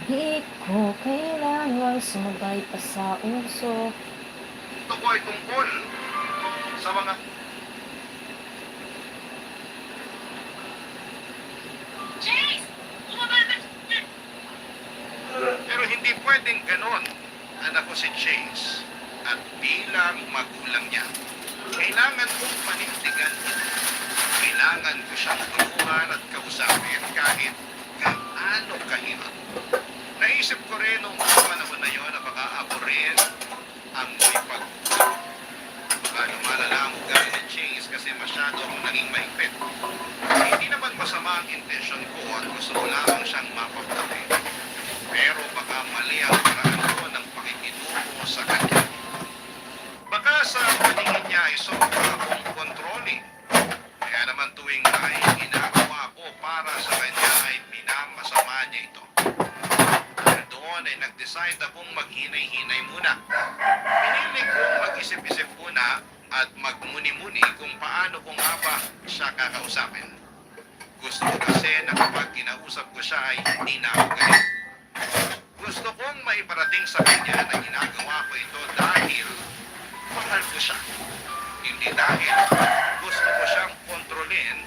Hindi ko kailangang sumabay pa sa uso. Ito ko ay tungkol sa mga Chase! Bumaba ka! pero hindi pwedeng ganon. Anak ko si Chase at bilang magulang niya, kailangan kong panindigan ito. Kailangan ko siyang tulungan at kausapin kahit gaano kahirap. Naisip ko rin nung panahon na yun na baka ako rin ang may baka lumalala ang ugali ni Chase kasi masyado akong naging maigpit. Hindi naman masama ang intensyon ko at gusto ko lamang siyang mapapatay. Pero baka mali ang paraan ko ng pakikitungo sa kanya. Baka sa paningin niya ay sobra akong controlling. Kaya naman tuwing may ginagawa ko para sa kanya ay minamasama niya ito. Kaya doon ay nag-decide akong maghinay-hinay muna. Pinili kong mag-isip-isip at magmuni-muni kung paano ko nga ba siya kakausapin. Gusto ko kasi na kapag kinausap ko siya ay hindi na ako galit. Gusto kong maiparating sa kanya na ginagawa ko ito dahil mahal ko siya. Hindi dahil gusto ko siyang kontrolin,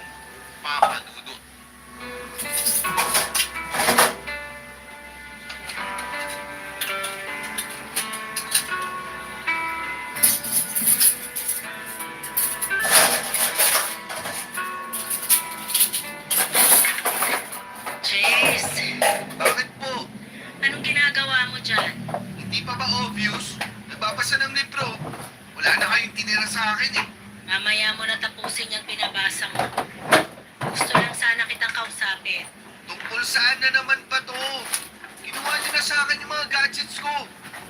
Papa Dudut. Chase, Bakit po? anong ginagawa mo dyan? Hindi pa ba obvious? Nagbabasa ng libro. Wala na kayong tinira sa akin eh. Mamaya mo na tapusin yung binabasa mo. Gusto lang sana kitang kausapin. Tungkol saan na naman ba to? Kinuha niyo na sa akin yung mga gadgets ko.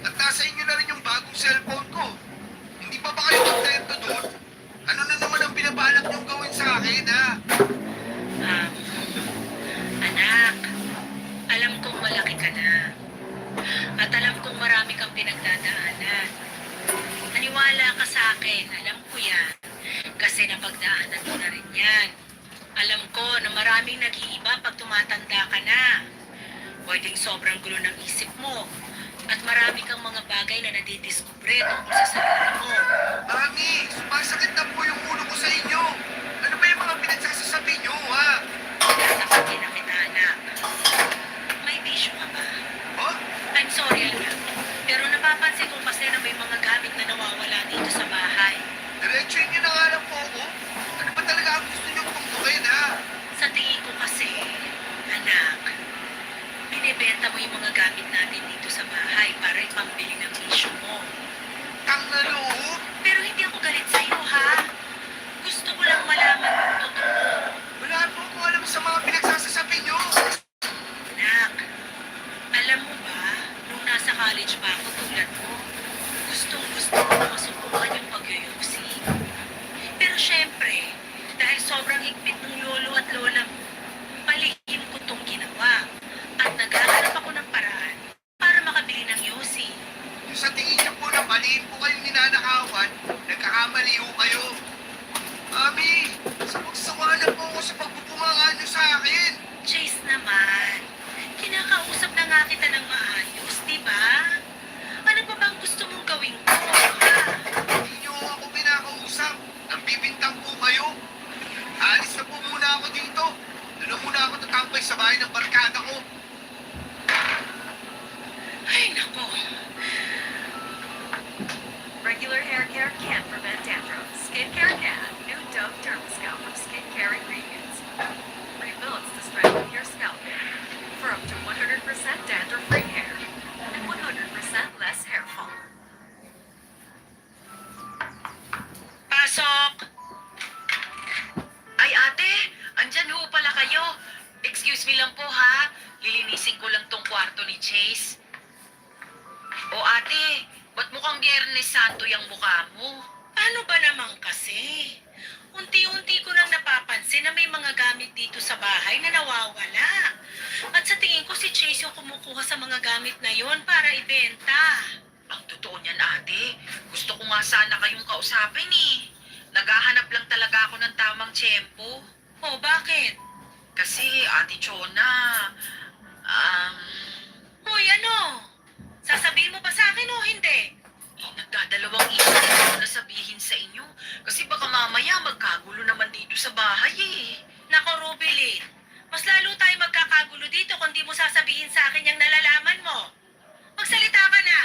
At nasa inyo na rin yung bagong cellphone ko. Hindi pa ba kayo kontento doon? Ano na naman ang binabalak niyong gawin sa akin, ha? Anak, alam kong malaki ka na. At alam kong marami kang pinagdadaanan. Naniwala ka sa akin, alam ko yan. Kasi napagdaanan mo na rin yan. Alam ko na maraming nag-iiba pag tumatanda ka na. Pwedeng sobrang gulo ng isip mo. At marami kang mga bagay na nadidiskubre tungkol sa sarili mo. Mami, sumasakit na po yung ulo ko sa inyo. Ano ba yung mga pinagsasasabi niyo, ha? Nasakit na kita, anak. May bisyo ka ba? Oh? I'm sorry, anak. Pero napapansin ko kasi na may mga gamit na nawawala dito sa bahay. Diretsuin niyo na nga lang po ako. Ano ba talaga ang gusto niyong tungtukin, ha? Sa tingin ko kasi, anak, binibenta mo yung mga gamit natin dito sa bahay para ipambili ng bisyo mo. Tang na loob. Pero hindi ako galit sa'yo, ha? Gusto ko lang malaman kung totoo. Wala po akong alam sa mga pinagsasasabi niyo. Anak, alam mo ba, nung nasa college pa ako tulad mo, gustong-gusto ko na masubukan yung pag-yoyosi. Pero syempre, dahil sobrang higpit ng lolo at lola mo, palihim ko tong ginawa. At naghahanap ako ng paraan para makabili ng yosi. Yung sa tingin niyo po na maliin po kayong ninanakawan, nagkakamali ho kayo. Mami, sawa na po ako sa pagbubumangaan niyo sa akin. Chase naman, kinakausap na nga kita ng maayos, di ba? Ano pa bang gusto mong gawin ko, ha? Hindi niyo ako pinakausap. Nagbibintang po kayo. Alis na po muna ako dito. Doon muna ako tatambay sa bahay ng barkada ko. Ay, nako. Regular hair care can't prevent dandruff. Skincare can. New Dove Dermascalp from Skincare Ingredients. Rebuilds the strength of your scalp for up to 100% dandruff-free hair and 100% less hair fall. Pasok! Ay, ate, andyan ho pala kayo. Excuse me lang po, ha? Lilinisin ko lang tong kwarto ni Chase. O ate, ba't mukhang Biyernes Santo yung mukha mo? Ano ba naman kasi? Unti-unti ko nang napapansin na may mga gamit dito sa bahay na nawawala. At sa tingin ko si Chase yung kumukuha sa mga gamit na yon para ibenta. Ang totoo niyan, ate. Gusto ko nga sana kayong kausapin eh. Naghahanap lang talaga ako ng tamang tiyempo. Oh, bakit? Kasi, Ate Chona, Hoy, ano? Sasabihin mo ba sa akin o hindi? Nagdadalawang isip ako na sabihin sa inyo. Kasi baka mamaya magkagulo naman dito sa bahay eh. Nako, Rubilin. Mas lalo tayo magkakagulo dito kung di mo sasabihin sa akin yung nalalaman mo. Magsalita ka na.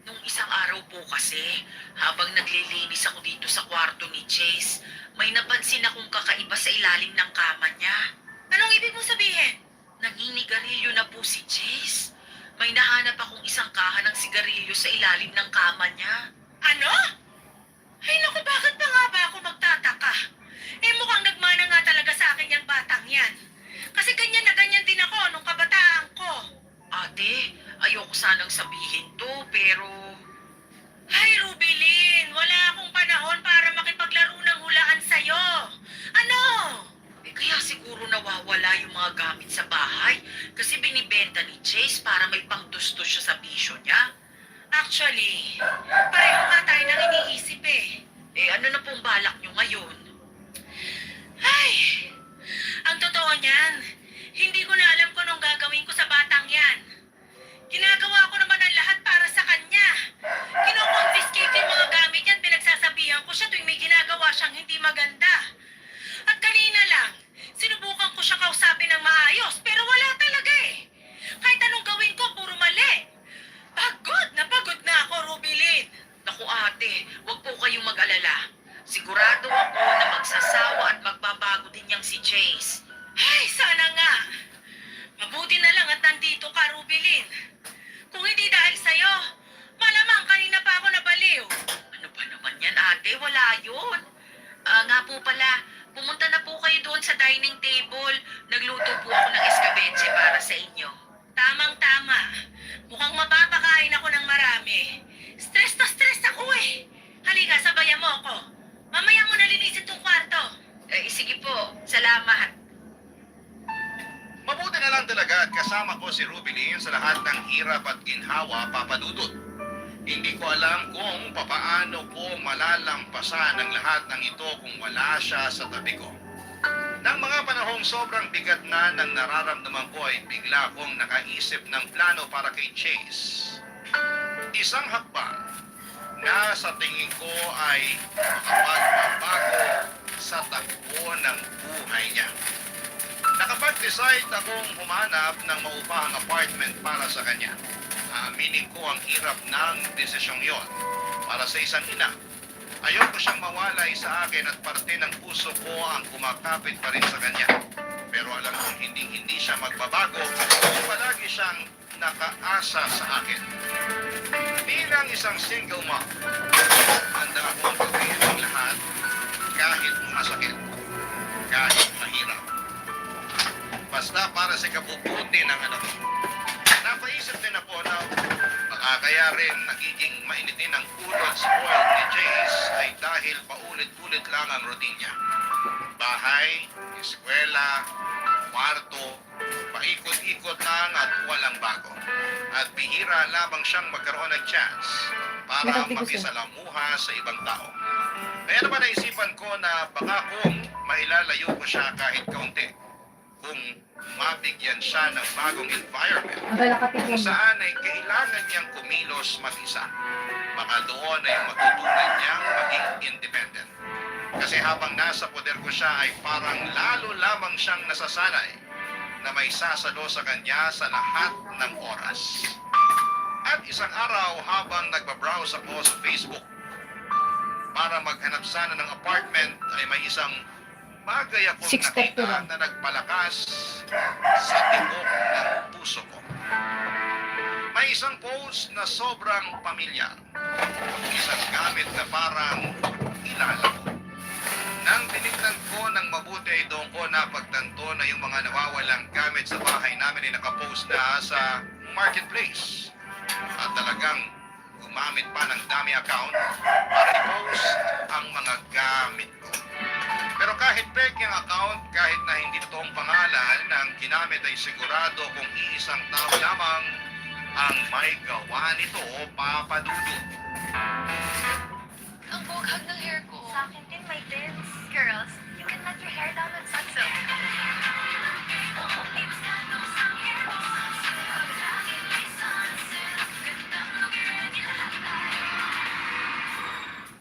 Nung isang araw po kasi, habang naglilinis ako dito sa kwarto ni Chase, may napansin akong kakaiba sa ilalim ng kama niya. Anong ibig mong sabihin? Naninigarilyo na po si Chase. May nahanap akong isang kaha ng sigarilyo sa ilalim ng kama niya. Ano? Ay naku, bakit pa nga ba ako magtataka? Eh mukhang nagmana nga talaga sa akin yung batang yan. Kasi ganyan na ganyan din ako nung kabataan ko. Ate, ayoko sanang sabihin to, pero... Ay, Rubilin, wala akong panahon para makipaglaro ng hulaan sa'yo. Ano? Eh kaya siguro nawawala yung mga gamit sa bahay kasi binibenta ni Chase para may pangtustos siya sa bisyo niya. Actually, pareho nga tayo nang iniisip eh. Eh ano ate, huwag po kayong mag-alala. Sigurado ako na magsasawa at magbabago din yang si Chase. Ay, sana nga. Mabuti na lang at nandito ka, Rubilin. Kung hindi dahil sa'yo, malamang kanina pa ako nabaliw. Ano ba naman yan, ate? Wala yun. Nga po pala, pumunta na po kayo doon sa dining table. Nagluto po ako ng escabeche para sa inyo. Tamang-tama. Mukhang mapapakain ako ng marami. Stress na stress ako eh. Halika, sabayan mo ako. Mamaya mo nalinisin tong kwarto. Sige po. Salamat. Mabuti na lang talaga at kasama ko si Rubilin sa lahat ng hirap at ginhawa, Papa Dudut. Hindi ko alam kung papaano ko malalampasan ang lahat ng ito kung wala siya sa tabi ko. Nang mga panahong sobrang bigat na ng nararamdaman ko ay bigla akong nakaisip ng plano para kay Chase. Isang hakbang na sa tingin ko ay makapagbabago sa takbo ng buhay niya. Nakapag-decide akong humanap ng maupahang apartment para sa kanya. Aaminin ko ang hirap ng desisyong yon para sa isang ina. Ayoko siyang mawalay sa akin at parte ng puso ko ang kumakapit pa rin sa kanya. Pero alam kong hindi siya magbabago kung palagi siyang nakaasa sa akin. Bilang isang single mom, handa akong gawin ang lahat kahit masakit, kahit mahirap. Basta para sa kabubuti ng anak ko. Napaisip din ako na baka kaya rin nagiging mainitin ang ulo at spoiled ni Jace ay dahil paulit-ulit lang ang routine niya. Bahay, eskwela, kwarto, paikot-ikot lang at walang bago. At bihira lamang siyang magkaroon ng chance para makisalamuha sa ibang tao. Kaya naman naisipan ko na baka kung mailalayo ko siya kahit kaunti, kung mabigyan siya ng bagong environment kung saan ay kailangan niyang kumilos mag-isa. Baka doon ay matutunan niyang maging independent. Kasi habang nasa poder ko siya ay parang lalo lamang siyang nasasanay na may sasalo sa kanya sa lahat ng oras. At isang araw habang nagbabrowse ako sa Facebook para maghanap sana ng apartment ay may isang bagay akong 6:30 nakita lang. na nagpalakas sa tibok ng puso ko. May isang post na sobrang pamilyar. Isang gamit na parang kilala ko. Nang tinignan ko ng mabuti ay doon ko napagtanto na yung mga nawawalang gamit sa bahay namin ay nakapost na sa marketplace. At talagang gumamit pa ng dummy account para i-post ang mga gamit ko. Pero kahit fake yung account, kahit na hindi totoong pangalan, ang ginamit ay sigurado kung iisang tao lamang ang may gawa nito, Papa Dudut. Ang bughag ng hair ko. Sa akin din, may tips. Girls, you can let your hair down with Sunsilk.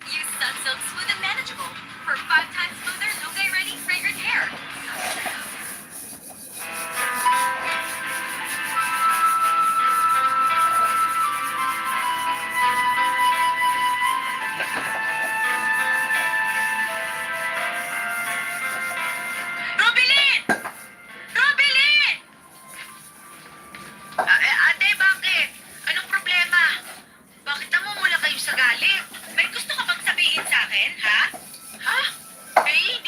Use Sunsilk Smooth and Manageable for 5 times smoother, no-day ready, fragrant hair. Robilin! Robilin! Ate, bakit? Anong problema? Bakit namumula kayo sa galit? May gusto ka bang sabihin sa akin, ha? Ha? Eh, hindi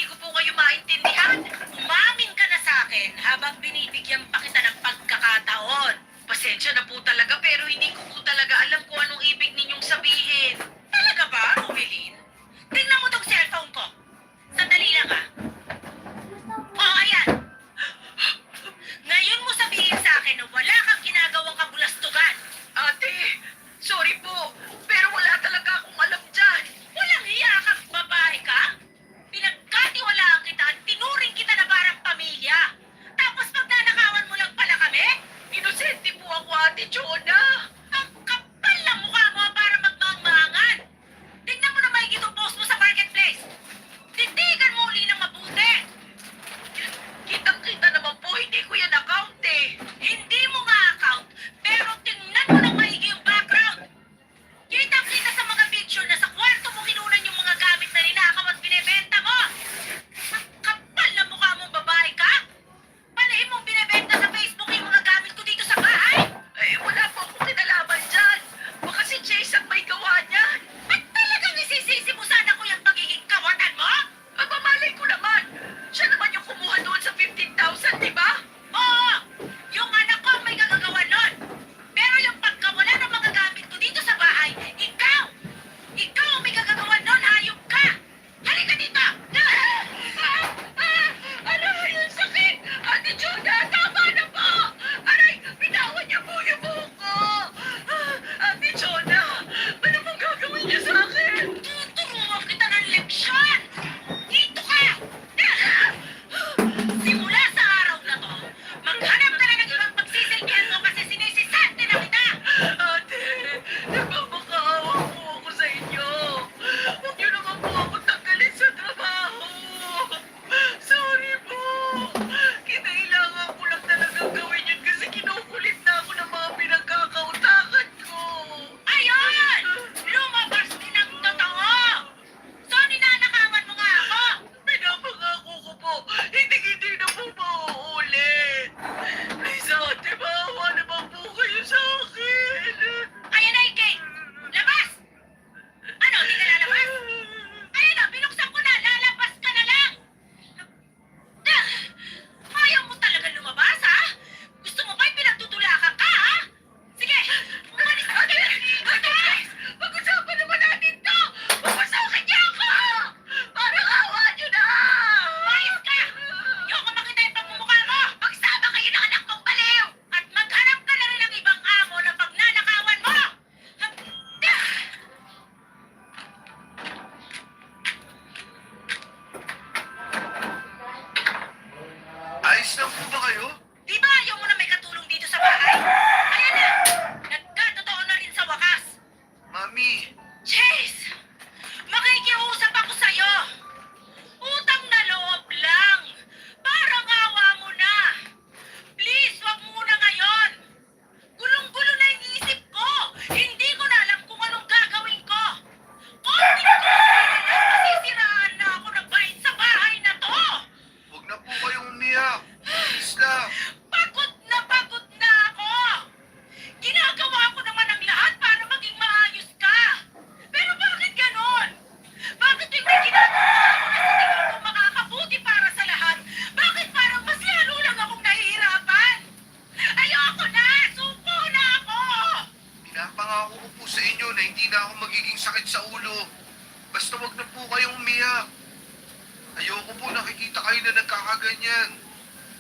nakikita kayo na nagkakaganyan.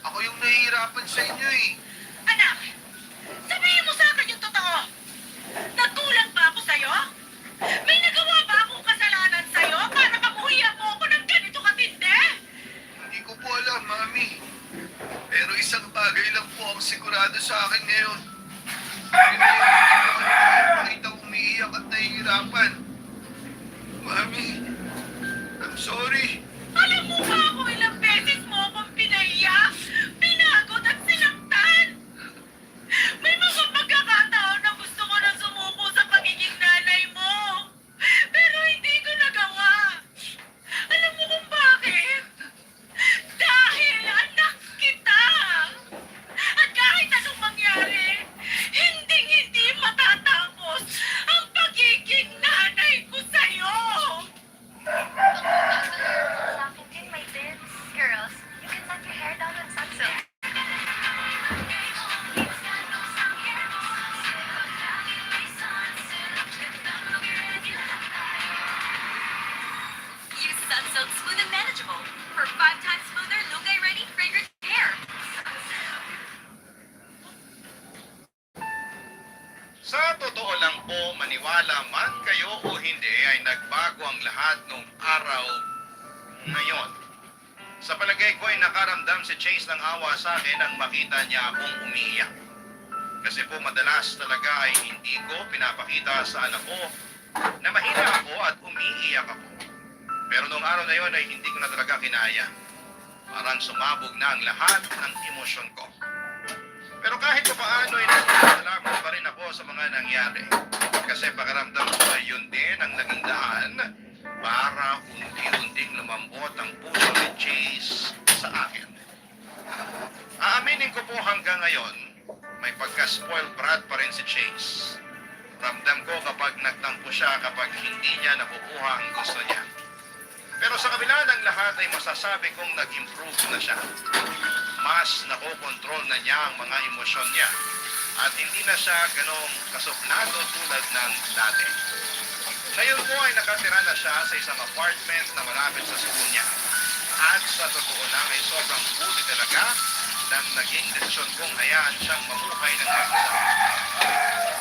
Ako yung nahihirapan sa inyo eh. Anak, sabihin mo sa akin yung totoo. Nagkulang ba ako sa'yo? May nagawa ba akong kasalanan sa'yo para mamuhiya mo ako ng ganito katindi? Hindi ko po alam, Mami. Pero isang bagay lang po ang sigurado sa akin ngayon. Makita kong umiiyak at nahihirapan. Mami, I'm sorry. Alam mo ba ako ilang beses mo akong pinaiyak, pinagod at sinaktan? May mga pagkakataon na gusto ko na sumuko sa pagiging nanay mo. Pero hindi ko nagawa. Alam mo kung bakit? Dahil anak kita. At kahit anong mangyari, hindi matatapos ang pagiging nanay ko sa'yo. My bins. Girls, you can let your hair down on sunset. Use Sunsilk Smooth and Manageable for 5 times smoother, Lugay-ready fragrant hair. Sa totoo lang po, maniwala man kayo o hindi, ay nagbago ang lahat nung araw ngayon. Sa palagay ko ay nakaramdam si Chase ng awa sa akin nang makita niya akong umiiyak. Kasi po madalas talaga ay hindi ko pinapakita sa anak ko na mahina ako at umiiyak ako. Pero nung araw na yon ay hindi ko na talaga kinaya. Parang sumabog na ang lahat ng emosyon ko. Pero kahit pa paano ay nagpapasalamat pa rin ako sa mga nangyari. Kasi pakiramdam ko ay yun din ang naging daan para unti-unting lumambot ang puso ni Chase sa akin. Aaminin ko po hanggang ngayon, may pagka-spoiled brat pa rin si Chase. Ramdam ko kapag nagtampo siya kapag hindi niya nakukuha ang gusto niya. Pero sa kabila ng lahat ay masasabi kong nag-improve na siya. Mas nakokontrol na niya ang mga emosyon niya at hindi na siya ganong kasuplado tulad ng dati. Ngayon po ay nakatira na siya sa isang apartment na malapit sa school niya. At sa totoo lang ay sobrang buti talaga nang naging desisyon kong hayaan siyang mamuhay ng mag-isa.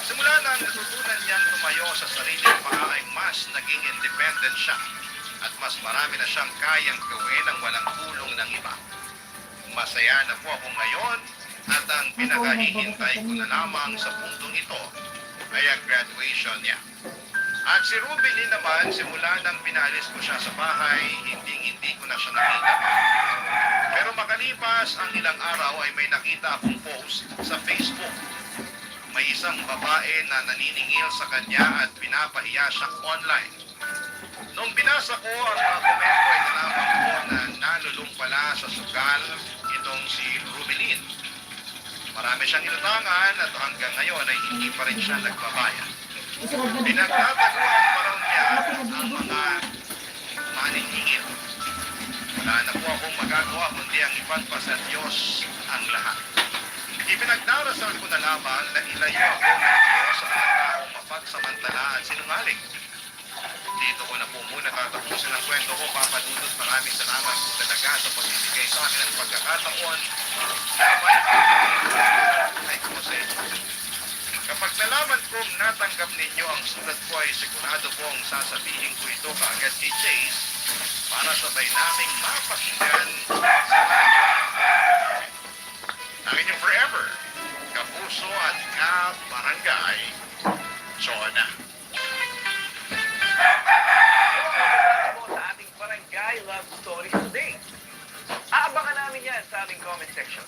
Simula nang natutunan niyang tumayo sa sariling paa ay mas naging independent siya at mas marami na siyang kayang gawin ng walang tulong ng iba. Masaya na po ako ngayon at ang pinakahihintay ko na lamang sa puntong ito ay ang graduation niya. At si Ruby Lee naman, simula nang pinalis ko siya sa bahay, hindi ko na siya nakita. Pero makalipas ang ilang araw ay may nakita akong post sa Facebook. May isang babae na naniningil sa kanya at pinapahiya siya online. Nung binasa ko ang mga komento ay nalaman ko na nalulung pala sa sugal itong si Rubilin. Marami siyang inutangan at hanggang ngayon ay hindi pa rin siya nagbabayad. Pinagtataguan pa raw niya ang mga maningingil. Wala na po akong magagawa kundi ang ipagpasa Diyos ang lahat. Ipinagdarasal ko na lamang na ilayo ako ng Diyos sa mga taong mapagsamantala at sinungaling. Dito ko na po muna tatapusin ang kwento ko. Papa Dudut, maraming salamat po talaga sa pagbibigay sa akin ng pagkakataon na Jose. Kapag nalaman kong natanggap ninyo ang sulat ko ay sigurado pong sasabihin ko ito kaagad kay Chase para sabay naming mapakinggan sa radyo. Ang inyong forever, kapuso at kabarangay, Chona. Sa ating Barangay Love Stories today. Aabangan namin yan sa aming comment section.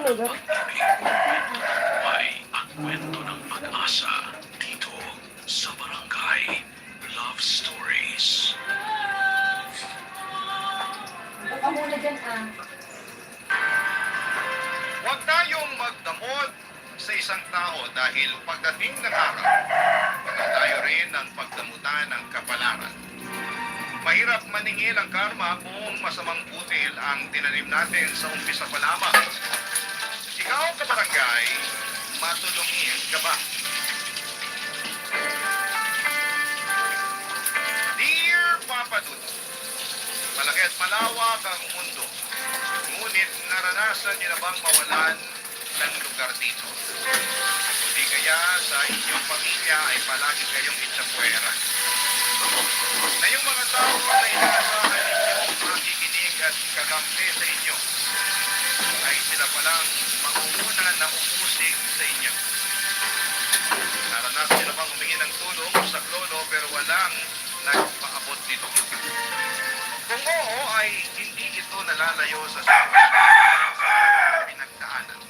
my God. May ang kwento ng pag-asa dito sa Barangay Love Stories. Baka muna dyan ah. Huwag tayong magdamot sa isang tao dahil pagdating ng araw, tayo rin ang pagdamutan ng kapalaran. Mahirap maningil ang karma kung masamang butil ang tinanim natin sa umpisa pa lamang. Ikaw, kabarangay, matulungin ka ba? Dear Papa Dudo, malaki at malawak ang mundo. Ngunit naranasan niyo na bang mawalan ng lugar dito? Hindi kaya sa inyong pamilya ay palagi kayong itsapuera. Na yung mga tao na inaasahan ninyo makikinig at kakampi sa inyo ay sila palang mangunguna na umusig sa inyo. Naranasan niyo na bang humingi ng tulong sa lolo pero walang nagpaabot nito? Kung oo ay hindi ito nalalayo sa pinagdaanan.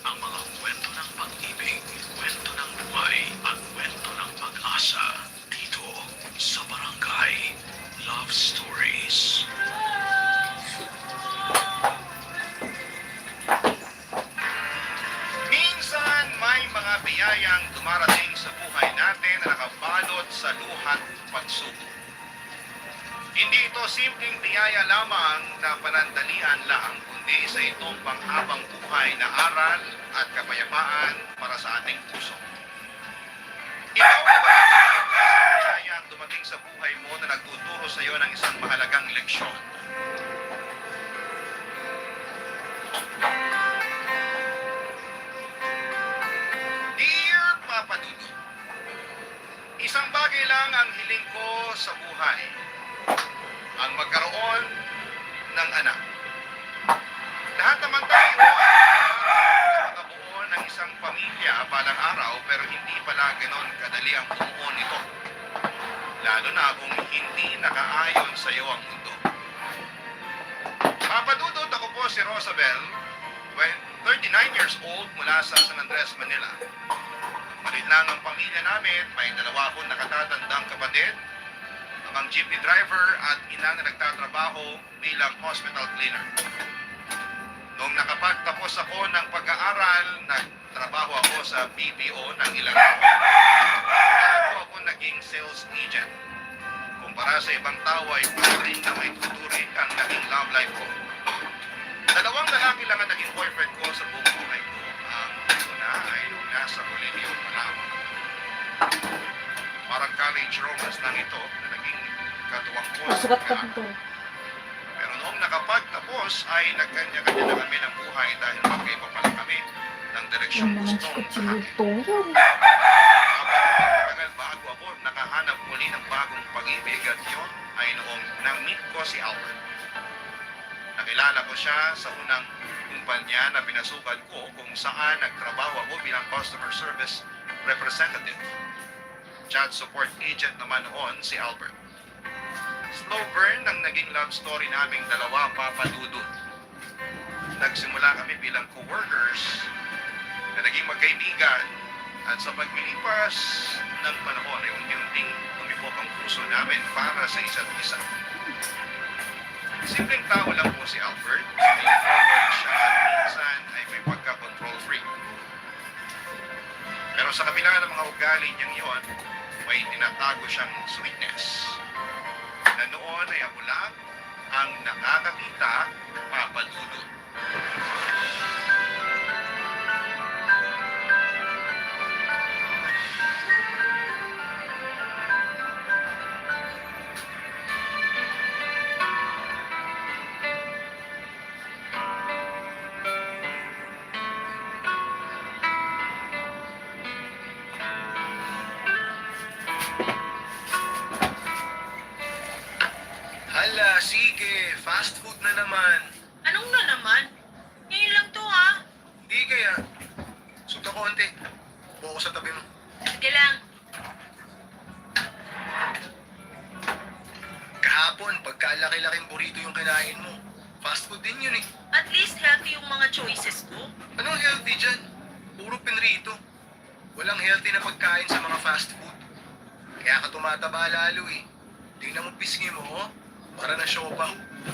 Ang mga kwento ng pag-ibig, kwento ng buhay, at kwento ng pag-asa dito sa Barangay Love Stories. Minsan may mga biyayang dumarating sa buhay natin na nakabalot sa luhat pagsubok. Hindi ito simpleng biyaya lamang na panandalian lang, kundi isa itong panghabang buhay na aral at kapayapaan para sa ating puso. Ikaw ba ang biyayang dumating sa buhay mo na nagtuturo sa iyo ng isang mahalagang leksyon? Dear Papa Dudu, isang bagay lang ang hiling ko sa buhay. Ang magkaroon ng anak. Lahat naman tayo ay makabuo ng isang pamilya balang araw pero hindi pala ganon kadali ang bumuo nito. Lalo na kung hindi nakaayon sa iyo ang mundo. Papadudod ako po si Rosabel, 39 years old mula sa San Andres, Manila. Malit lang ang pamilya namin, may dalawa akong nakatatandang kapatid, ang jeepney driver at ina na nagtatrabaho bilang hospital cleaner. Noong nakapagtapos ako ng pag-aaral, nagtrabaho ako sa BPO ng ilang taon. Bago ako naging sales agent. Kumpara sa ibang tao ay rin na may tuturing ang naging love life ko. Dalawang lalaki lang ang naging boyfriend ko sa buong buhay ko. Ang una ay nasa kolehiyo pa lamang. Parang college romance lang ito na naging katuwang ko sa Sukat ka pagkaan. dito. Pero noong nakapagtapos ay nagkanya-kanya na kami ng buhay dahil magkaiba pala kami ng direksyong Yan naman si gustong Kuchilito yan. Tagal bago ako nakahanap muli ng bagong pag-ibig at yun ay noong na-meet ko si Albert. Nakilala ko siya sa unang kumpanya na pinasukan ko kung saan nagtrabaho ako bilang customer service representative. Chat support agent naman noon si Albert. Slow burn ang naging love story naming dalawa, Papa Dudu. Nagsimula kami bilang co-workers na naging magkaibigan at sa paglipas ng panahon ay unti-unting tumibok ang puso namin para sa isa't isa. Simpleng tao lang po si Albert. Straightforward siya at minsan ay may pagka-control freak. Pero sa kabila ng mga ugali niyang iyon, may tinatago siyang sweetness. Na noon ay ako lang ang nakakakita, Papa Dudu. Hala, sige, fast food na naman. Anong na naman? Ngayon lang to ha. Di kaya, suka konti. Buko sa tabi mo. Sige lang. Kahapon, pagkalaki-laking burrito yung kinain mo. Fast food din yun eh. At least healthy yung mga choices ko. Anong healthy dyan? Puro pinrito. Walang healthy na pagkain sa mga fast food. Kaya ka tumataba lalo eh. Tingnan mo pisngi mo, oh. Para na siopaw.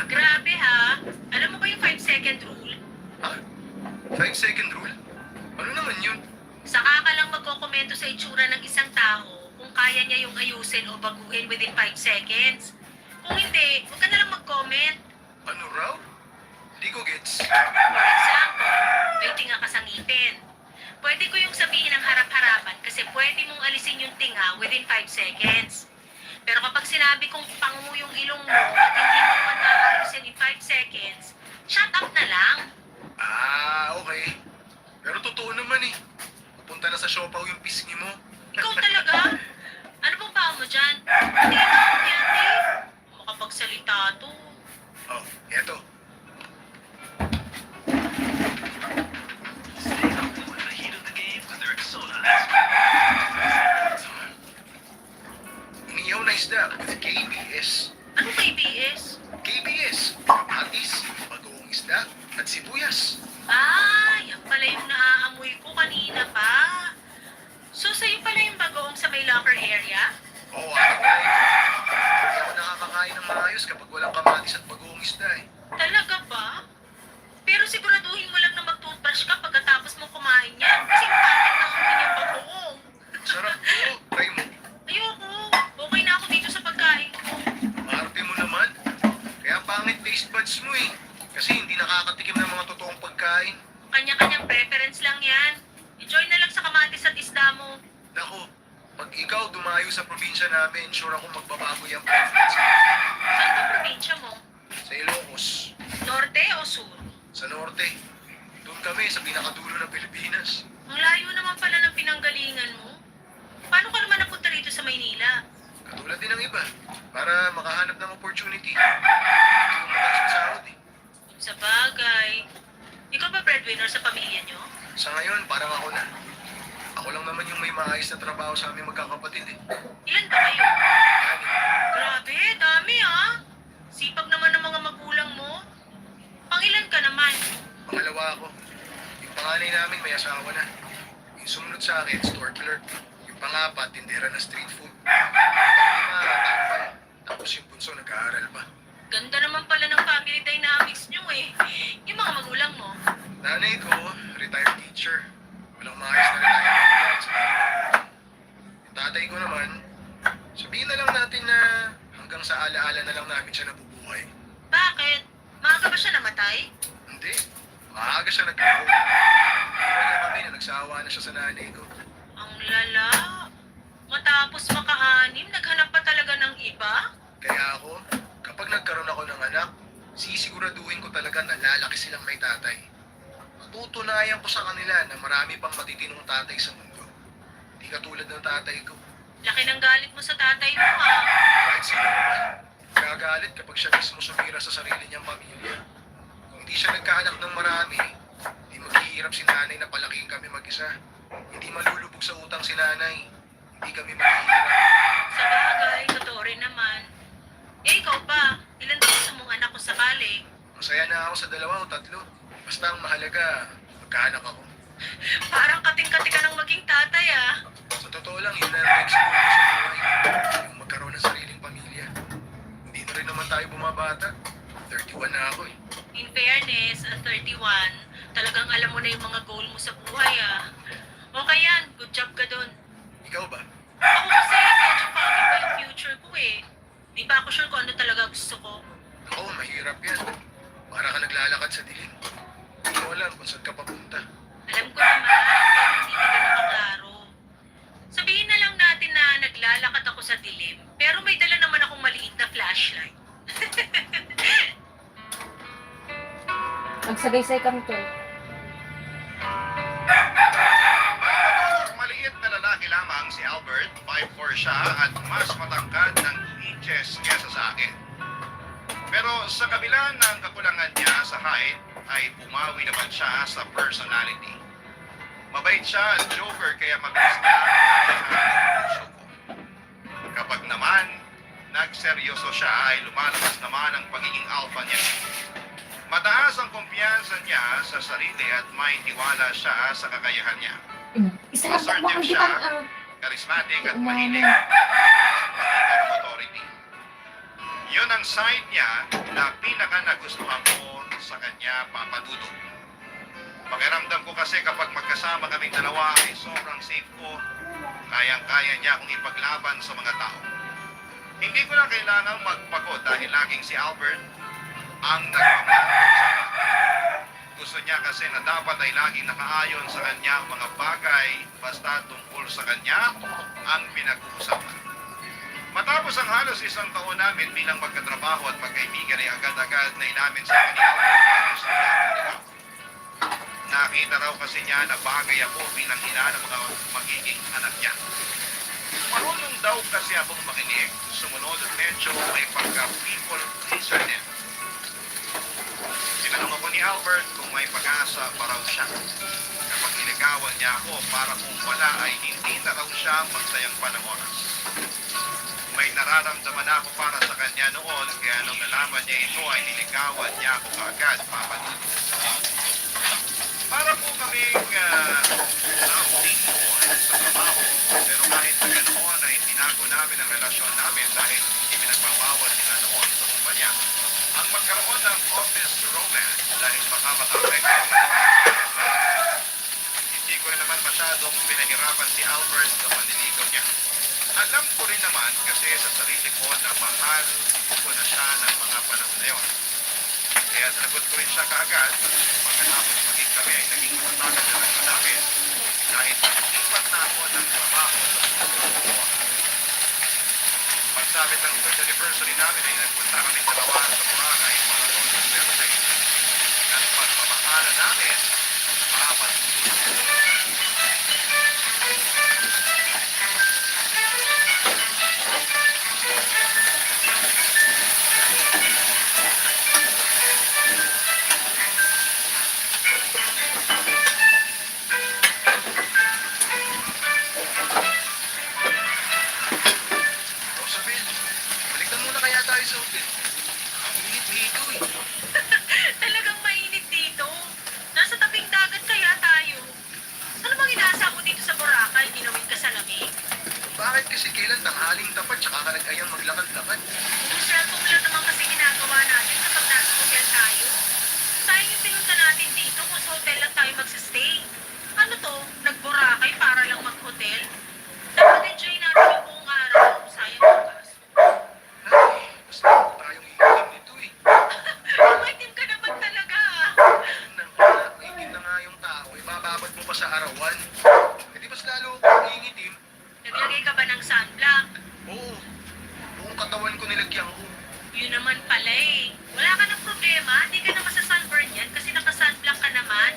Grabe ha. Alam mo ba yung 5-second rule? Ha? 5-second rule? Ano naman yun? Saka ka lang magkokomento sa itsura ng isang tao kung kaya niya yung ayusin o baguhin within 5 seconds. Kung hindi, huwag ka na lang mag-comment. Ano raw? Hindi ko gets. For example, may tinga ka sa ngipin. Pwede ko yung sabihin ng harap-harapan kasi pwede mong alisin yung tinga within 5 seconds. Pero kapag sinabi kong pangu yung ilong mo at hindi mo man maayusin in 5 seconds, shut up na lang. Ah, okay. Pero totoo naman eh. Pupunta na sa siopaw yung pisngi mo. Ikaw talaga? Ano bang pao mo dyan? Hindi na ako yan eh. Makapagsalita to. Oh, eto. Stay up with the heat of the game with their soda. Inihaw na isda with KBS. Ano kay BS? KBS, kamatis, bagoong isda, at sibuyas. Ah, yan pala yung naaamoy ko kanina pa. So, sa'yo pala yung bagoong sa may locker area? Oo, akin nga eh. Hindi ako nakakakain ng maayos kapag walang kamatis at bagoong isda eh. Talaga ba? Pero siguraduhin mo lang na mag-toothbrush ka pagkatapos mo kumain yan. Kasi pangit na amoy yung bagoong. Sarap po, try mo. Ayoko. Okay na ako dito sa pagkain ko. Arte mo naman. Kaya pangit taste buds mo eh. Kasi hindi nakakatikim ng mga totoong pagkain. Kanya-kanyang preference lang yan. Enjoy na lang sa kamatis at isda mo. Nako, pag ikaw dumayo sa probinsya namin, sure ako magbabago yung preference. Saan ba probinsya mo? Sa Ilocos, Norte o Sur? sa Norte. Doon kami sa pinakadulo ng Pilipinas. Ang layo naman pala ng pinanggalingan mo. Paano ka naman napunta rito sa Maynila? Katulad din ng iba, para makahanap ng opportunity. Hindi ko mataas yung sahod eh. Sa bagay. Ikaw ba breadwinner sa pamilya nyo? Sa ngayon, parang ako na. Ako lang naman yung may maayos na trabaho sa aming magkakapatid eh. Ilan ba kayo? Ani, Grabe, dami ah. Sipag naman ng mga magulang mo. Pangilan ka naman. pangalawa ako. Yung panganay namin may asawa na. Yung sumunod sa akin, store clerk. Yung pangapat, tindera na street food. Yung panglima, tambay. Tapos yung bunso, nag-aaral pa. Ganda naman pala ng family dynamics nyo eh. Yung mga magulang mo. Nanay ko, retired teacher. Walang maayos na retirement plan sa akin. Yung tatay ko naman, sabihin na lang natin na hanggang sa alaala na lang namin siya nabubuhay. Bakit? Maaga ba siya namatay? Hindi. Maaga siya nag-go. Iwan niya kami na nagsawa na siya sa nanay ko. Ang lala. Matapos maka-anim, naghanap pa talaga ng iba? Kaya ako, kapag nagkaroon ako ng anak, sisiguraduhin ko talaga na lalaki silang may tatay. Matutunayan ko sa kanila na marami pang matitinong tatay sa mundo. Hindi katulad ng tatay ko. Laki ng galit mo sa tatay mo ha. Kahit sino naman, gagalit kapag siya mismo sumira sa sarili niyang pamilya. Kung hindi siya nagkaanak ng marami, hindi maghihirap si nanay na palakihin kami mag-isa. Hindi malulubog sa utang si nanay. Hindi kami maghihirap. Sa bagay, totoo rin naman. Eh, ikaw ba? Ilan ba gusto mong anak kung sakali? Masaya na ako sa 2 o 3. Basta ang mahalaga, magkaanak ako. Parang kating-kati ka ng maging tatay ah. Sa totoo lang, yun na ang next goal ko sa buhay. Yung magkaroon ng sariling pamilya. Hindi na rin naman tayo bumabata. 31 na ako eh. In fairness, at 31, talagang alam mo na yung mga goal mo sa buhay ah. Okay yan, good job ka dun. Ikaw ba? Ako kasi medyo foggy pa yung future ko eh. Di pa ako sure kung ano talaga gusto ko. Ako, mahirap yan. Para ka naglalakad sa dilim. Hindi mo alam kung saan ka papunta. Alam ko naman, pero hindi ka nakaklaro. Sabihin na lang natin na naglalakad ako sa dilim, pero may dala naman akong maliit na flashlight. Magsagaysay kami to. Maliit na lalaki lamang si Albert, 5'4" siya at mas matangkad ng inches kesa sa akin. Pero sa kabila ng kakulangan niya sa height, ay pumawi naman siya sa personality. Mabait siya at joker kaya mabilis na ang puso ko. Kapag naman nagseryoso siya ay lumalabas naman ang pagiging alpha niya. Mataas ang kumpiyansa niya sa sarili at may tiwala siya sa kakayahan niya. Isa lang po ang gitan ang Charismatic at Umano. mahilig sa authority. Yun ang side niya na pinaka nagustuhan ko sa kanya, Papa Dudut. Pakiramdam ko kasi kapag magkasama kaming dalawa ay sobrang safe ko. Kayang-kaya niya akong ipaglaban sa mga tao. Hindi ko na kailangang magpagod dahil laging si Albert ang nagmamahal sa akin. Gusto niya kasi na dapat ay laging nakaayon sa kanyang mga bagay basta tungkol sa kanya ang pinag-uusapan. Matapos ang halos isang taon namin bilang magkatrabaho at magkaibigan ay agad-agad na inamin sa akin ni Albert na gusto niya akong ligaw. Nakita raw kasi niya na bagay ako bilang ina ng mga magiging anak niya. Marunong daw kasi akong makinig, sumunod at medyo may pagka-people pleaser din. Tinanong ako ni Albert kung may pag-asa pa raw siya. Kapag niligawan niya ako, para kung wala ay hindi na raw siya magsayang pa ng oras. May nararamdaman ako para sa kanya noon, kaya nung nalaman niya ito ay niligawan niya ako kaagad, Papa Dudut. Para po kaming outing noon sa trabaho, pero kahit sa ganoon ay tinago namin ang relasyon namin dahil ipinagbabawal nila noon sa kumpanya ang magkaroon ng office romance dahil baka makaapekto ang hindi ko rin naman masyadong pinahirapan si Albert sa panliligaw niya. Alam ko rin naman kasi sa sarili ko na mahal ko na siya ng mga panahon na yun. Kaya sinagot ko rin siya kaagad. Pagkatapos maging kami ay naging matagal na lang namin dahil nag-ipat na ako ng trabaho sa susunod ko. Pagsabit ng third anniversary namin ay nagpunta kami dalawa sa Boracay para doon sa birthday. Ang pagmamahala namin, Papa Dudut. Rosabel, balik na muna kaya tayo sa hotel. Ang init dito eh. Talagang mainit dito. Nasa tabing dagat kaya tayo. Ano bang inaasa mo dito sa Boracay? Ginawin ka sa lamig? Bakit kasi kailan tanghaling tapat tsaka ka nag-ayang maglakad-lakad? Yung cellphone lang naman kasi ginagawa natin kapag nasa hotel tayo. Sayang yung pinunta natin dito kung sa hotel lang tayo magsistay. Ano to? Nag-Boracay para lang mag-hotel? Dapat enjoy natin yung buong araw. Sayang ang gas. Ay, basta ako tayong iitim nito eh. Maitim ka naman talaga. Yun na nga, iitim na nga yung tao. Ibababad mo pa sa arawan. E di mas lalo ako iingitim. Naglagay ka ba ng sunblock? Oo, buong katawan ko nilagyan ko. Yun naman pala eh. Wala ka ng problema. Hindi ka naman sa sunburn yan kasi naka-sunblock ka naman.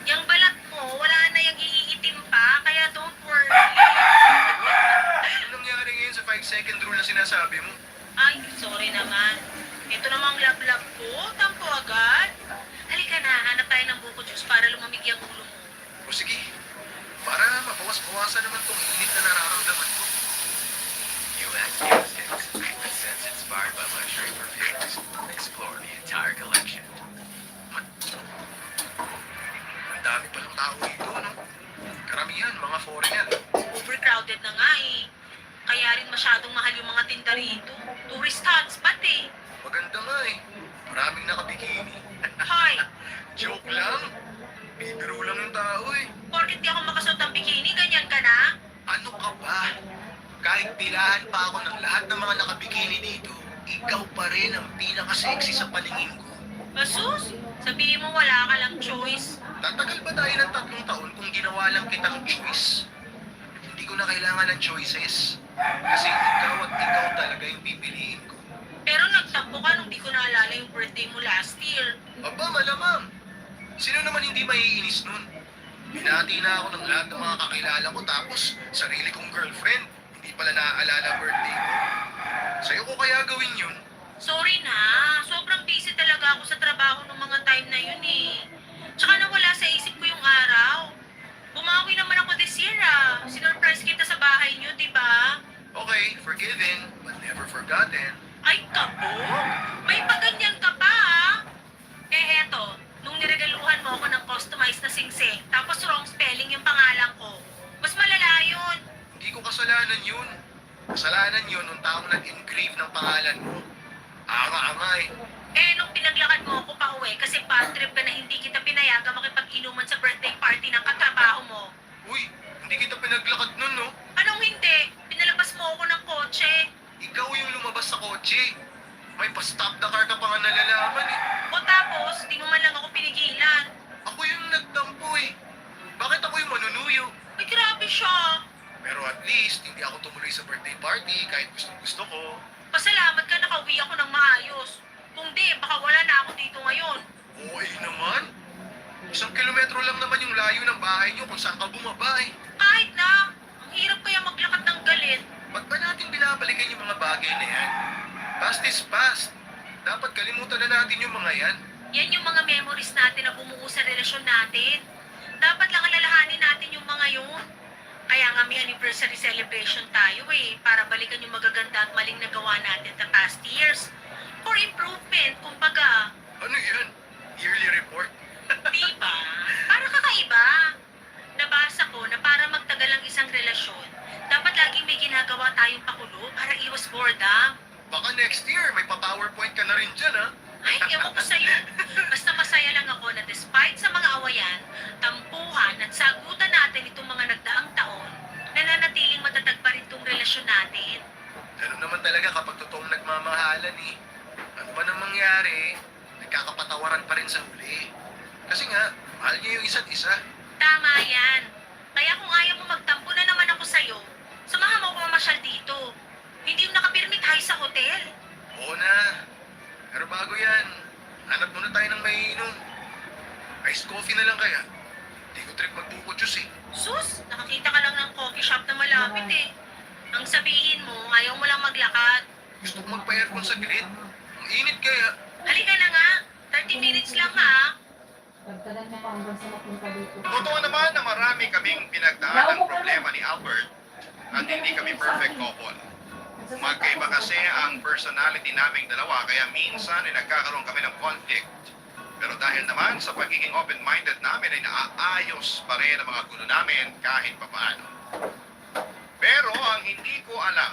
Yung balat mo, wala na yung iiitim pa. Kaya don't worry. Ano nangyari ngayon sa 5-second rule na sinasabi mo? Ay, sorry naman. Ito namang lab-lab ko. Tampo agad. Halika na, hanap tayo ng buko juice para lumamig yung ulo mo. O sige, para mabawas-bawasan naman tong init na nararamdaman ko. U.S. Candlesticks, scents inspired by luxury perfumes. Explore the entire collection. Ang dami palang tao dito, no? Karamihan, mga foreigner. Overcrowded na nga eh. Kaya rin masyadong mahal yung mga tinda rito. Tourist hotspot eh. Maganda nga eh. Maraming nakabikini. Hoy, Joke lang. Bibiro lang yung tao eh. porkit di ako makasuot ng bikini, ganyan ka na? Ano ka ba? Kahit pilahan pa ako ng lahat ng mga nakabikini dito, ikaw pa rin ang pinaka-sexy sa paningin ko. Basus, sabihin mo wala ka lang choice. Tatagal ba tayo ng 3 taon kung ginawa lang kitang choice? Hindi ko na kailangan ng choices. Kasi ikaw at ikaw talaga yung pipiliin ko. Pero nagtampo ka nung di ko naalala yung birthday mo last year. Aba, malamang. Sino naman hindi maiinis nun? Binati na ako ng lahat ng mga kakilala ko tapos sarili kong girlfriend. Hindi pala naaalala ang birthday ko. Sa'yo ko kaya gawin yun? Sorry na, sobrang busy talaga ako sa trabaho ng mga time na yun eh. Tsaka nawala sa isip ko yung araw. Bumawi naman ako this year ah. Sinurprise kita sa bahay niyo, di ba? Okay, forgiven, but never forgotten. Ay, kabog! May paganyan ka pa ah. Eh, mo ako ng customized na singsing, tapos wrong spelling yung pangalan ko. Mas malala yun. Hindi ko kasalanan yun. Kasalanan yun nung taong nag-engrave ng pangalan mo. Anga-anga eh. Eh, nung pinaglakad mo ako pa uwi kasi bad trip ka na hindi kita pinayagan makipag-inuman sa birthday party ng katrabaho mo. Uy, hindi kita pinaglakad nun, no? Anong hindi? Pinalabas mo ako ng kotse. Ikaw yung lumabas sa kotse. May pa-stop the car ka pa nga nalalaman eh. O tapos, di mo man lang ako pinigilan. Ako yung nagtampo eh. Bakit ako yung manunuyo? Ay, grabe siya. Pero at least, hindi ako tumuloy sa birthday party kahit gusto ko. Pasalamat ka nakauwi ako ng maayos. Kung di, baka wala na ako dito ngayon. Oo naman. 1 kilometro lang naman yung layo ng bahay niyo kung saan ka bumaba eh. Kahit na, ang hirap kaya maglakad ng galit. Ba't ba natin binabalikan yung mga bagay na yan? Past is past. Dapat kalimutan na natin yung mga yan. Yan yung mga memories natin na bumuo sa relasyon natin. Dapat lang alalahanin natin yung mga yun. Kaya nga may anniversary celebration tayo eh, para balikan yung magaganda at maling nagawa natin the past years. For improvement, kumbaga. Ano yan? Yearly report? Diba? Para kakaiba. Nabasa ko na para magtagal ang isang relasyon, dapat laging may ginagawa tayong pakulo para iwas boredom. Baka next year may pa-PowerPoint ka na rin dyan ha? Ay, ewan ko sa'yo. Basta masaya lang ako na despite sa mga awayan, tampuhan at sagutan natin itong mga nagdaang taon, nananatiling matatag pa rin itong relasyon natin. Ganun naman talaga kapag totoong nagmamahalan eh. Ano ba nang mangyari? Nagkakapatawaran pa rin sa huli. Kasi nga, mahal niyo yung isa't isa. Tama yan. Kaya kung ayaw mo magtampo na naman ako sa'yo, samahan mo ako mamasyal dito. Hindi yung nakapirmi tayo sa hotel. Oo na. Pero bago yan, hanap muna tayo ng maiinom. Iced coffee na lang kaya. Hindi ko trip magbuko juice eh. Sus, nakakita ka lang ng coffee shop na malapit eh. Ang sabihin mo, ayaw mo lang maglakad. Gusto ko magpa-aircon sa grid. Ang init kaya. Halika na nga. 30 minutes lang ha. Pagtagal mo pa hanggang sa mapunta dito. Totoo naman na marami kaming pinagdaan ng problema ni Albert at hindi kami perfect couple. Magkaiba kasi ang personality naming dalawa kaya minsan ay nagkakaroon kami ng conflict. Pero dahil naman sa pagiging open-minded namin ay naaayos pa rin ang mga gulo namin kahit papaano. Pero ang hindi ko alam,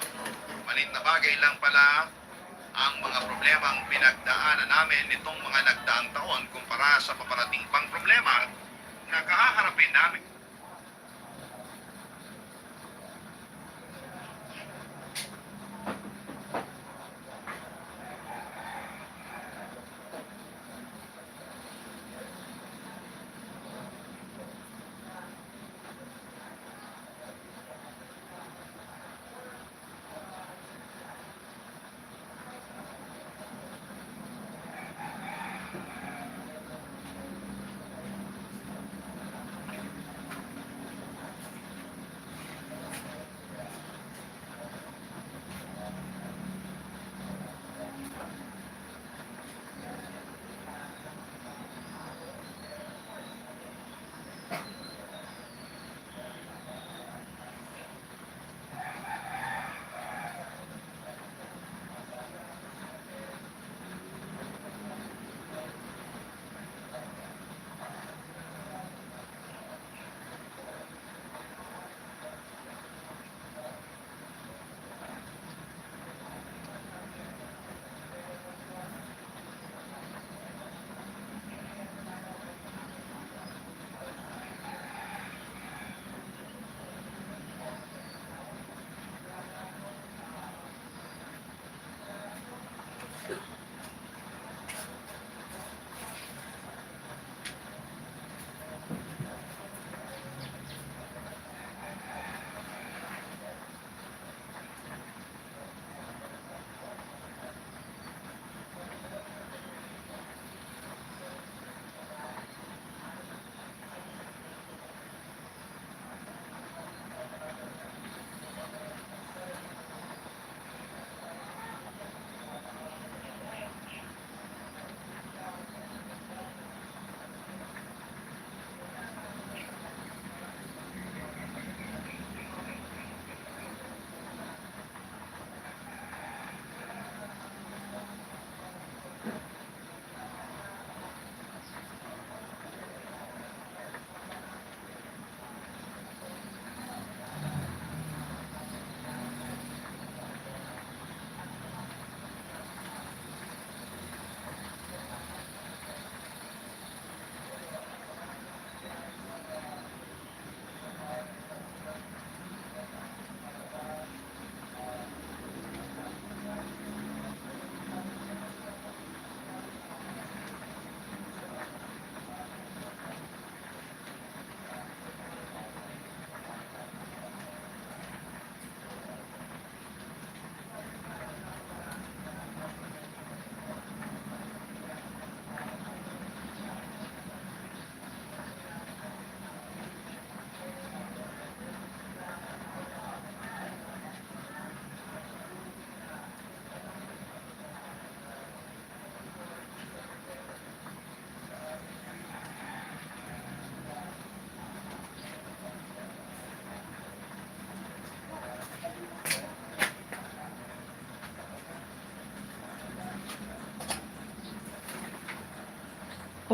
maliit na bagay lang pala ang mga problemang pinagdaanan namin nitong mga nagdaang taon kumpara sa paparating pang problema na kahaharapin namin.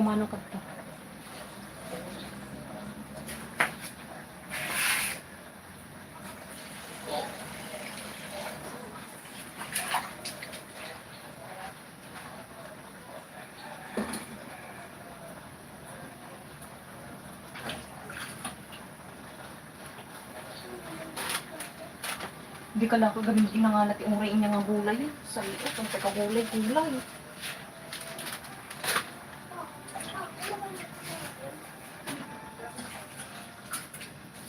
Kumano ka to. Hindi ka lang kagamitin na nga natin urayin niya nga gulay. Sa iyo, kung teka gulay.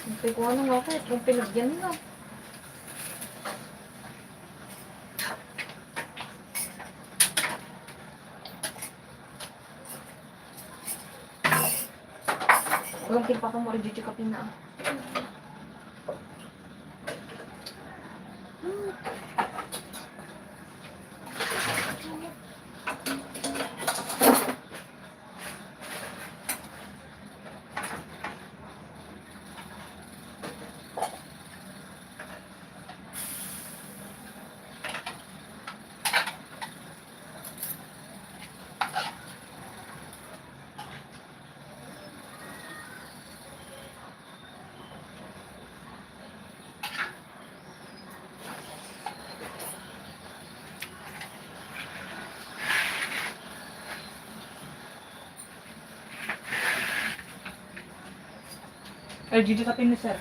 Hindi ko ano nga kahit kung pinagyan na. Walang kilpa ka mo rin dito kapin na. Ay, dito kapin ni sir.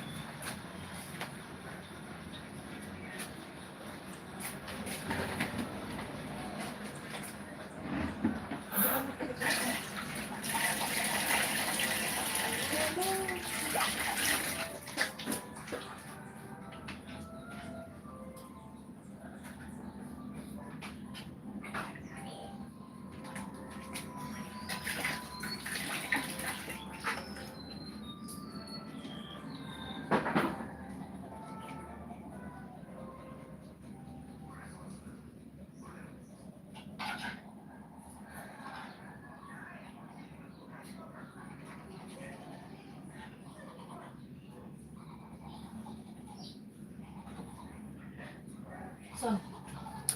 Saan?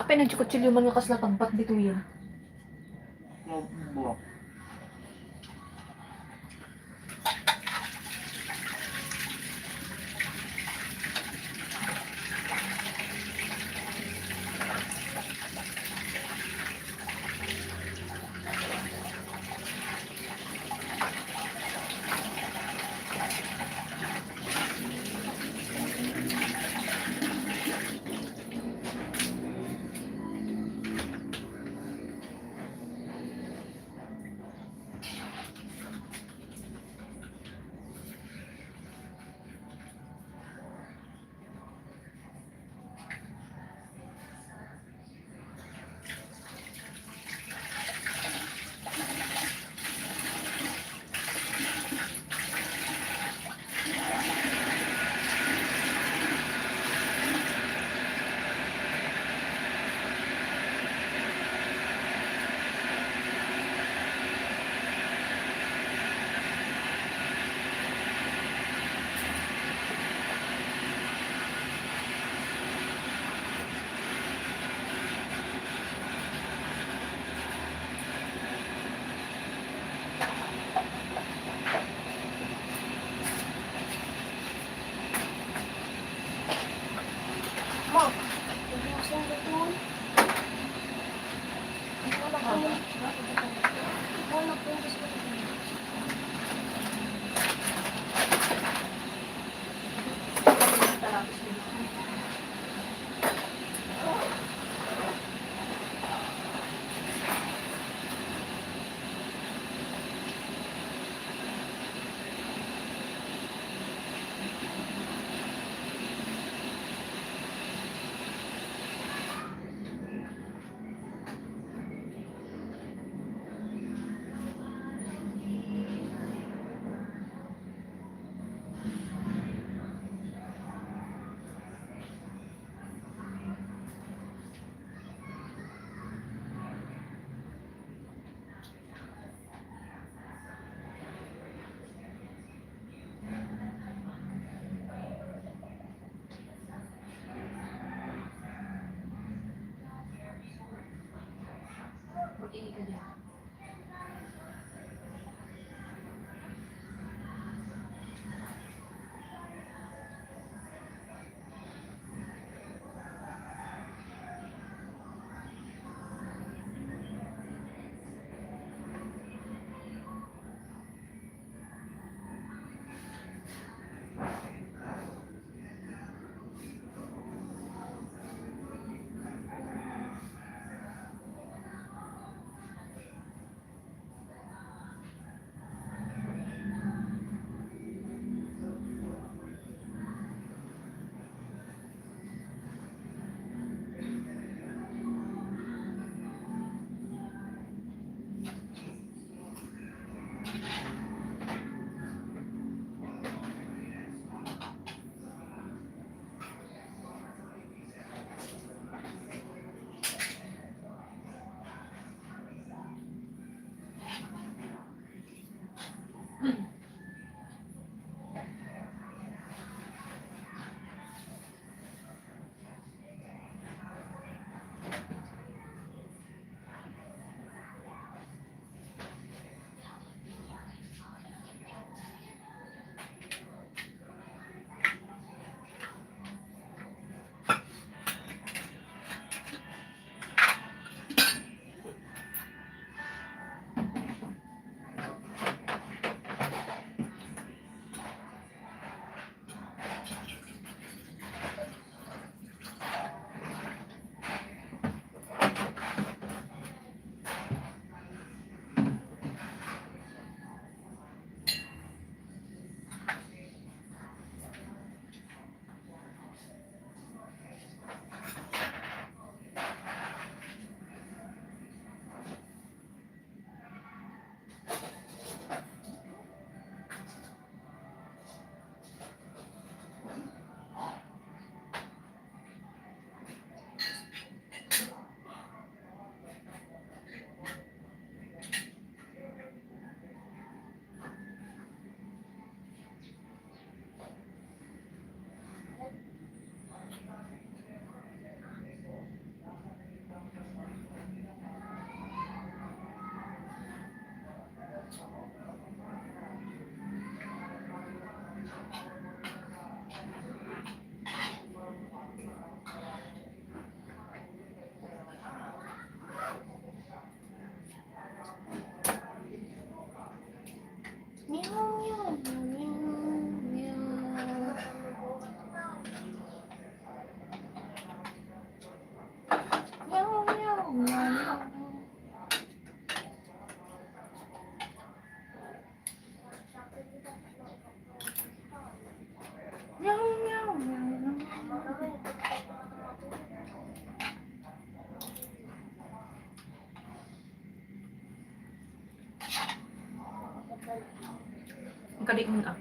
Apay nagchukot-chilyo man nga kasla pagbat dito yan. Mag-iingat ka dyan. Meow, meow, meow. Ang kadik mo na.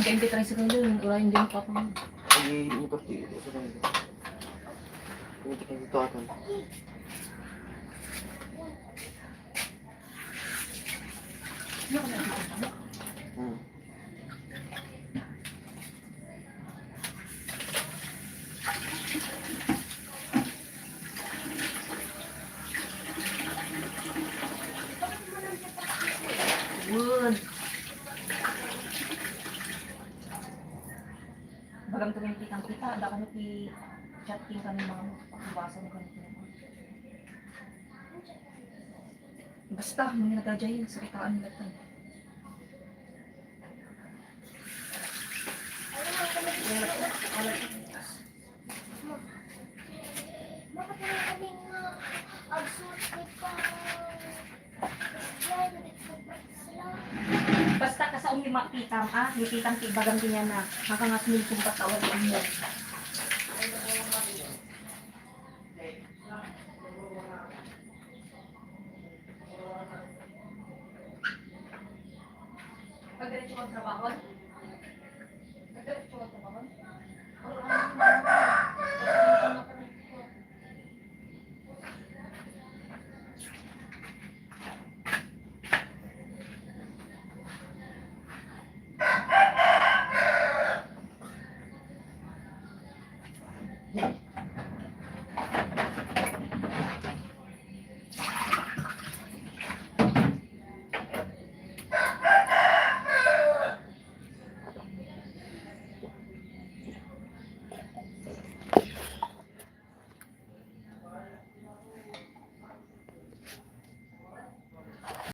Hindi tricycle yun. Wala hindi makapang. Ay, mukerti itu sebenarnya. Ini kita itu akan. Hmm. Good. Bagam tuwing kitang-kita, ada kami chatting kami mga pagbabasan kami. Basta, mga nagadayin sa kitaan nila tayo. Bakit wala kaming agsuot pa Basta ka sa umi makitang, mikitang tibagang niya na makangas mo yung patawag mo. Pagdiretso kang trabaho? Pagdiretso kang trabaho? Yeah.